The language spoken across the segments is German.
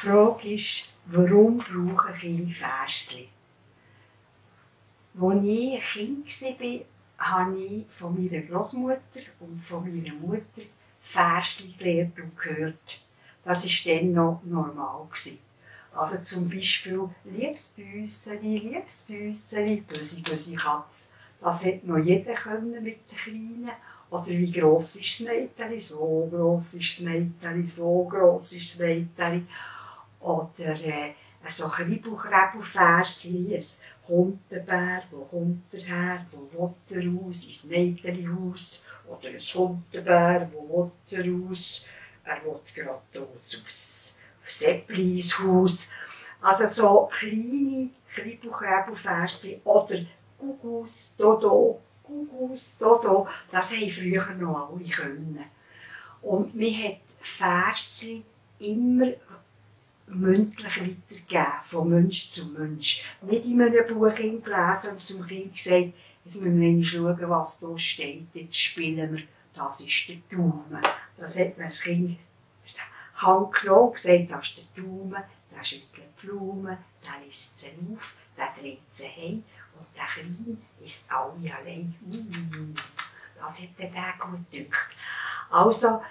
Frage ist, warum brauchen Kinder Versli? Als ich ein Kind war, habe ich von meiner Großmutter und von meiner Mutter Versli gelernt und gehört. Das war dann noch normal. Also zum Beispiel «Liebes Büsseli, böse, böse Katze». Das hätte noch jeder können mit den Kleinen. Oder wie gross ist das Mädchen? So gross ist das Mädchen, so gross ist das Mädchen. Oder so Kribbel-Krebbel-Versli, ein Hundenbär, wo kommt er her, wo will er raus, ins Mädchenhaus. Oder ein Hundenbär, wo will er raus, er will gerade dort aufs Seppli-Haus. Also so kleine Kribbel-Krebbel-Versli. Oder Gugus, Dodo, das haben früher noch alle können. Und man hat Versli immer mündlich weitergegeben, von Mensch zu Mensch. Nicht in einem Buch gelesen und zum Kind gesagt, jetzt müssen wir einmal schauen, was da steht, jetzt spielen wir, das ist der Daumen. Das hat man das Kind die Hand genommen und gesagt, das ist der Daumen, der schüttelt die Blumen, der liest sie auf, der dreht sie heim und der Kleine isst alle allein. Das hat der gut gedacht. Also,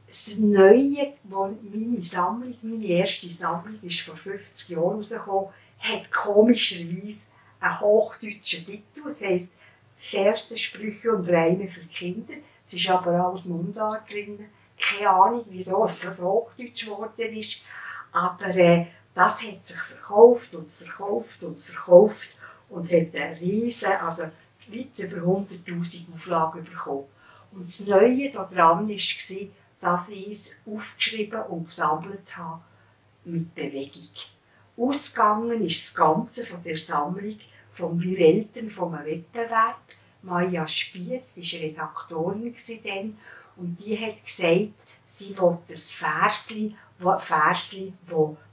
das Neue, meine erste Sammlung ist vor 50 Jahren rausgekommen, hat komischerweise einen hochdeutschen Titel. Es heisst Verse, Sprüche und Reime für Kinder. Es ist aber alles Mundart drin. Keine Ahnung, wieso es das Hochdeutsch geworden ist. Aber das hat sich verkauft und verkauft und verkauft und hat eine riesen, also weit über 100'000 Auflagen bekommen. Und das Neue daran war, dass ich es aufgeschrieben und gesammelt habe mit Bewegung. Ausgegangen ist das Ganze von der Sammlung vom Virelten vom Wettbewerb. Maja Spiess war Redaktorin dann, und die hat gesagt, sie wollte ein Versli, das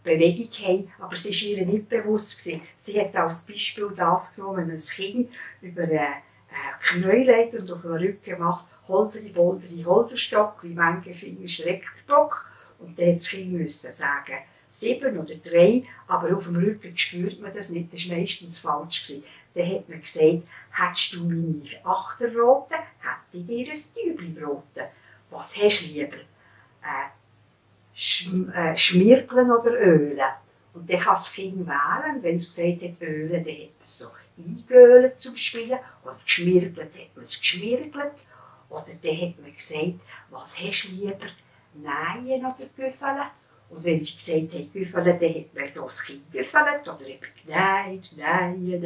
Bewegung haben, aber es war ihr nicht bewusst. Sie hat als Beispiel das genommen, wenn man ein Kind über einen Knie legt und auf den Rücken macht, Holderi, Bolderi, Holderstock, wie manche Finger streckt der Bock. Und dann musste das Kind sagen, 7 oder 3, aber auf dem Rücken spürt man das nicht, das war meistens falsch. Dann hat man gesagt, hättest du meine Achterrote, hätte ich dir ein Tübli-Brote. Was hast du lieber? Schmirgeln oder Ölen? Und dann kann das Kind wählen, wenn es gesagt hat Ölen, dann hat man es so eingeölt zum Spielen, oder geschmirgelt hat man es geschmirgelt. Oder dann hat man gesagt, was hast du lieber, Nähen oder Güffeln? Und wenn sie gesagt hat Güffeln, dann hat man das Kind güffelt oder eben genäht, nähen.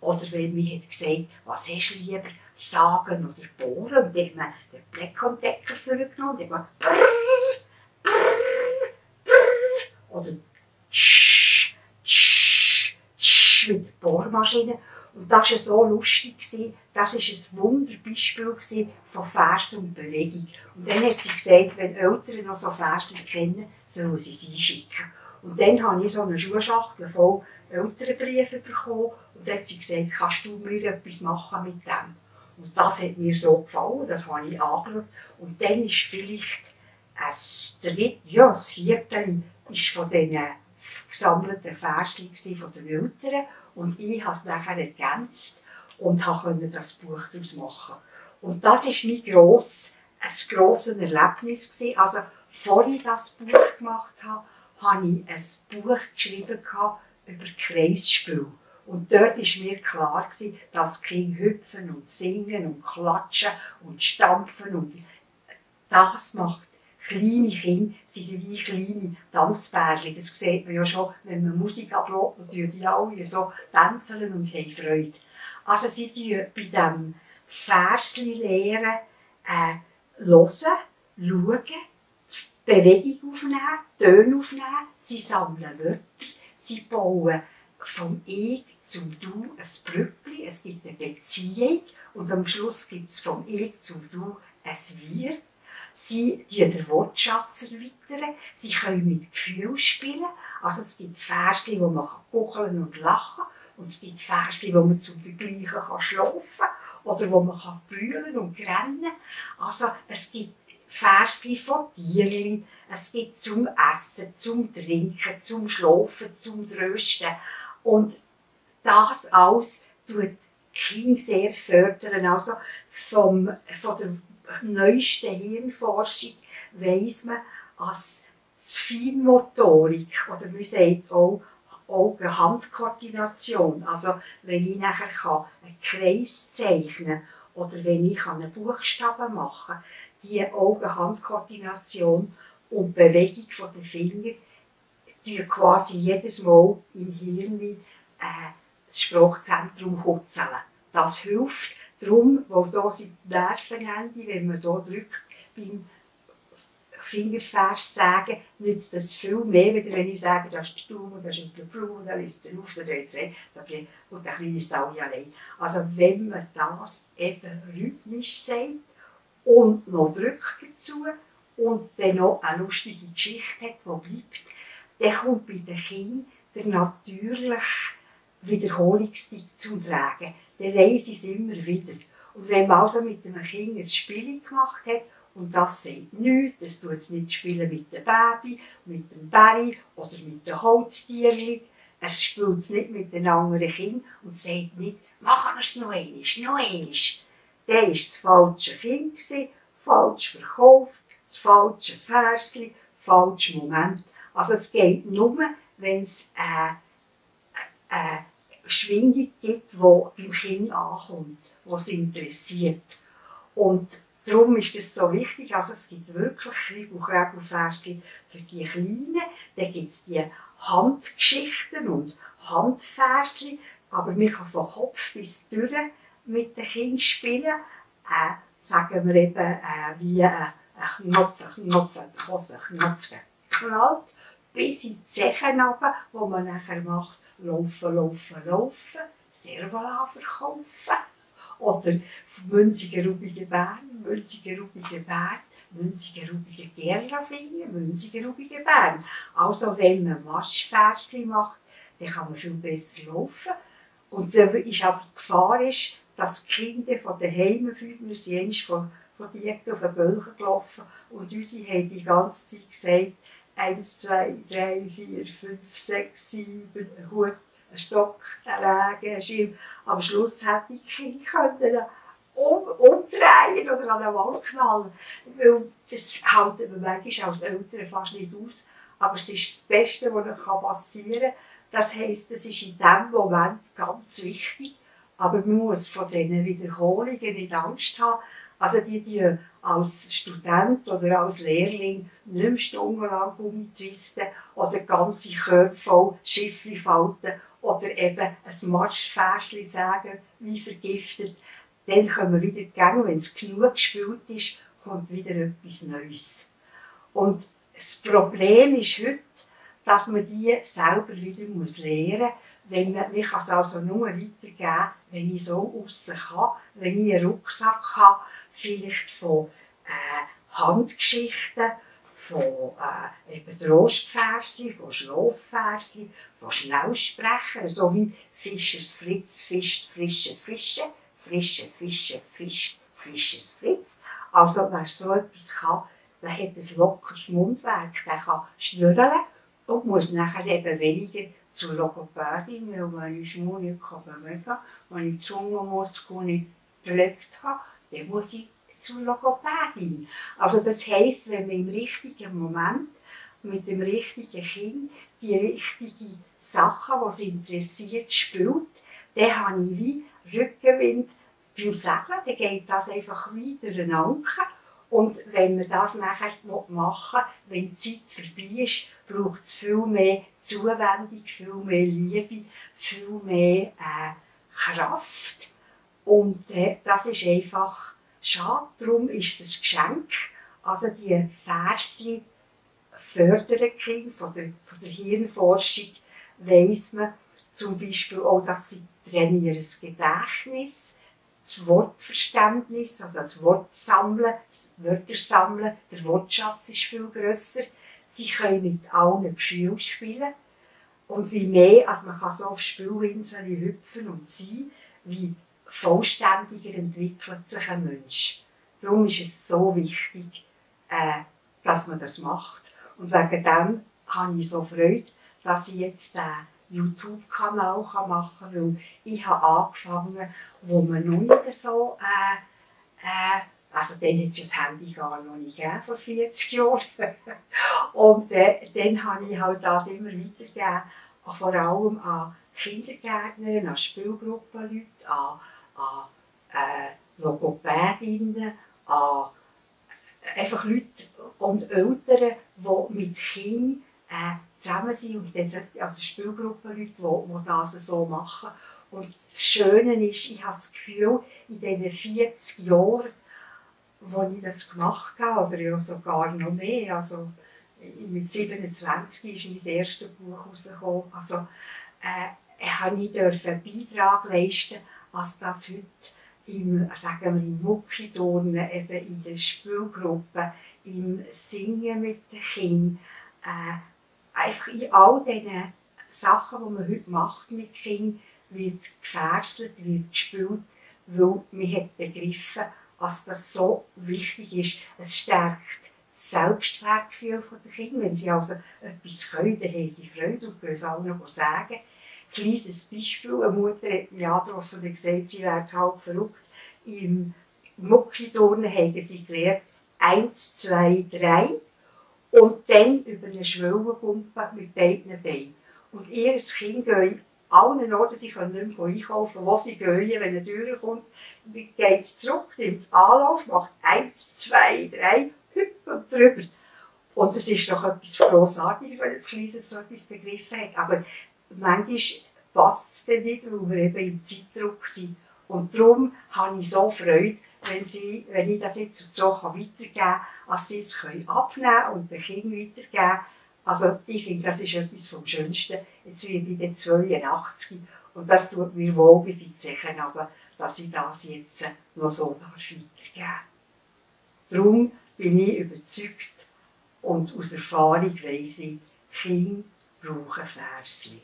Oder wenn man hat gesagt, was hast du lieber, Sagen oder Bohren? Und dann hat man den Bleckentdecker vorgenommen und hat man oder mit der Bohrmaschine. Und das war so lustig. Das war ein Wunderbeispiel von Vers und Bewegung. Und dann hat sie gesagt, wenn Eltern noch so Verse kennen, sollen sie sie einschicken. Und dann habe ich so eine Schulschachtel voll Elternbriefe bekommen. Und dann hat sie gesagt, kannst du mir etwas machen mit dem? Und das hat mir so gefallen, das habe ich angeschaut. Und dann ist vielleicht das Viertel ist von diesen gesammelten Versen von den Eltern. Und ich habe es nachher ergänzt und konnte das Buch daraus machen. Und das war ein grosses Erlebnis. Also, bevor ich das Buch gemacht habe, habe ich ein Buch geschrieben über Kreisspiel. Und dort war mir klar, dass die Kinder hüpfen und singen und klatschen und stampfen. Und das macht kleine Kinder, sie sind wie kleine Tanzbärchen. Das sieht man ja schon, wenn man Musik ablässt, dann tun die alle so tänzeln und haben Freude. Also sie tun bei diesem Versli-Lehren hören, schauen, Bewegung aufnehmen, Töne aufnehmen, sie sammeln Wörter, sie bauen vom Ich zum Du ein Brückli, es gibt eine Beziehung und am Schluss gibt es vom Ich zum Du ein Wir. Sie den Wortschatz erweitern, sie können mit Gefühl spielen. Also es gibt Versli, wo man kucheln und lachen kann. Und es gibt Versli, wo man zum Gleichen schlafen kann oder wo man brüllen und rennen kann. Also es gibt Versli von Tierli, es gibt zum Essen, zum Trinken, zum Schlafen, zum Trösten. Und das alles tut die Kinder sehr fördern. Also von der neuesten Hirnforschung weiss man, dass die Feinmotorik, oder man sagt auch Augen-Hand-Koordination, also wenn ich nachher einen Kreis zeichnen kann oder wenn ich einen Buchstaben machen kann, die Augen-Hand-Koordination und die Bewegung der Finger die quasi jedes Mal im Hirn das Sprachzentrum kutzeln. Das hilft darum, weil hier sind die Nervenende, wenn man hier drückt, beim Fingervers sagen, nützt das viel mehr, als wenn ich sage, das ist der Daumen, das ist der Pflug, da lässt es auf, da dreht es und der Kleine ist alle allein. Also wenn man das eben rhythmisch sagt und noch drückt dazu und dann noch eine lustige Geschichte hat, die bleibt, dann kommt bei den Kindern der natürliche Wiederholungstick zum Tragen. Dann weiss ich es immer wieder. Und wenn man also mit einem Kind ein Spiel gemacht hat, und das sagt nichts, das tut es nicht spielen mit dem Baby, mit dem Berry oder mit den Holztierchen. Es spielt es nicht mit den anderen Kindern und sagt nicht, machen wir es noch einmal, noch einmal. Dann war es das falsche Kind, falsch verkauft, das falsche Versli, falscher Moment. Also es geht nur, wenn es eine Schwingung gibt, die beim Kind ankommt, die es interessiert. Und darum ist das so wichtig. Also es gibt wirklich Kribbel-Kräbel-Versli für die Kleinen. Dann gibt es die Handgeschichten und Handversli. Aber man kann von Kopf bis durch mit den Kindern spielen. Sagen wir eben wie ein Knopf, der Hose, Knopf, der knallt bis in die Zechen runter, wo man nachher macht, laufen, laufen, laufen, Servola verkaufen. Oder Münziger, Rubige Bern, Münziger, Rubige Bern, Münziger, Rubige Gerlafingen, Münziger, Rubige Bern. Also wenn man Marschversli macht, dann kann man viel besser laufen. Und dann ist aber die Gefahr, dass die Kinder von daheim wir sind von Diek auf den Bölchen gelaufen und unsere haben die ganze Zeit gesagt, 1, 2, 3, 4, 5, 6, 7, ein Hut, ein Stock, ein Regen, ein Schirm. Am Schluss hätte ich die Kinder umdrehen oder an den Wand knallen. Weil das halten wir manchmal als Eltern fast nicht aus. Aber es ist das Beste, was ihnen passieren kann. Das heisst, es ist in diesem Moment ganz wichtig. Aber man muss von diesen Wiederholungen nicht Angst haben. Also die als Student oder als Lehrling nicht mehr stundenlang Gummitwisten oder ganze Körper voll Schiffli falten oder eben ein Marschversli sagen, wie vergiftet. Dann können wir wieder gehen, wenn es genug gespielt ist, kommt wieder etwas Neues. Und das Problem ist heute, dass man die selber wieder lernen muss. Man kann es also nur weitergeben, wenn ich so aussen kann, wenn ich einen Rucksack habe, vielleicht von Handgeschichten, von eben Trostversli, von Schlafversli, von Schnellsprechern, so wie Fischers Fritz, fischt frische Fische, frische Fische, fischt frisches Fritz. Also wer so etwas kann, der hat ein lockeres Mundwerk, der kann schnurren und muss nachher eben weniger zur Logopädin, weil wenn ich Mund nicht bewegen kann, wenn ich die Zungenmuskeln nicht gelegt habe, dann muss ich zur Logopädin. Also das heisst, wenn man im richtigen Moment mit dem richtigen Kind die richtigen Sachen, die es interessiert, spielt, dann habe ich wie Rückenwind beim Segeln, dann geht das einfach wie durch den Anker. Und wenn man das nachher machen will, wenn die Zeit vorbei ist, braucht es viel mehr Zuwendung, viel mehr Liebe, viel mehr Kraft. Und das ist einfach schade, darum ist es ein Geschenk. Also die Versli fördern Kinder von der Hirnforschung, weiss man zum Beispiel auch, dass sie trainieren das Gedächtnis, das Wortverständnis, also das Wortsammeln, das Wörtersammeln, der Wortschatz ist viel grösser. Sie können mit allen Gefühlen spielen. Und wie mehr, als man kann so auf Spielinseln hüpfen und sein, wie vollständiger entwickelt sich ein Mensch. Darum ist es so wichtig, dass man das macht. Und wegen dem habe ich so Freude, dass ich jetzt den YouTube-Kanal machen kann, weil ich habe angefangen, wo man noch nicht so, also dann hat es ja das Handy gar noch nicht gegeben, vor 40 Jahren. Und dann habe ich halt das immer weitergegeben, vor allem an Kindergärtner, an Spielgruppenleute, an Logopädinnen, an einfach Leute und Eltern, die mit Kindern zusammen sind und dann an der Spielgruppenleute, die das so machen. Und das Schöne ist, ich habe das Gefühl, in diesen 40 Jahren, wo ich das gemacht habe, oder ja sogar noch mehr, also mit 27 ist mein erstes Buch herausgekommen, also habe ich einen Beitrag leisten, dass das heute sagen wir, im Muckiturnen, eben in den Spielgruppen, im Singen mit den Kindern, einfach in all diesen Sachen, die man heute macht mit Kindern, wird gefärstet, wird gespielt, weil man hat begriffen, dass das so wichtig ist. Es stärkt das Selbstwertgefühl der Kinder. Wenn sie also etwas können, dann haben sie Freude und können es auch noch sagen. Kleines Beispiel, eine Mutter hat mich angetroffen und gesagt, sie wäre halb verrückt. Im Muckiturnen haben sie gelernt, 1, 2, 3 und dann über eine Schwellenpumpe mit beiden Beinen. Und ihr Kind geht allen Orten, sie können nicht mehr einkaufen, wo sie gehen, wenn eine Tür kommt, geht es zurück, nimmt Anlauf, macht 1, 2, 3, hüpft und drüber. Und das ist doch etwas Grossartiges, wenn ein Kleines so etwas begriffen hat. Aber manchmal passt es dann nicht, weil wir eben im Zeitdruck sind. Und darum habe ich so Freude, wenn ich das jetzt so weitergeben kann, dass sie es abnehmen können und den Kindern weitergeben. Also ich finde, das ist etwas vom Schönsten. Jetzt werde ich dann 82 und das tut mir wohl bis in die Zechen runter, dass ich das jetzt noch so weitergeben darf. Darum bin ich überzeugt und aus Erfahrung weiss ich, Kinder brauchen Versli.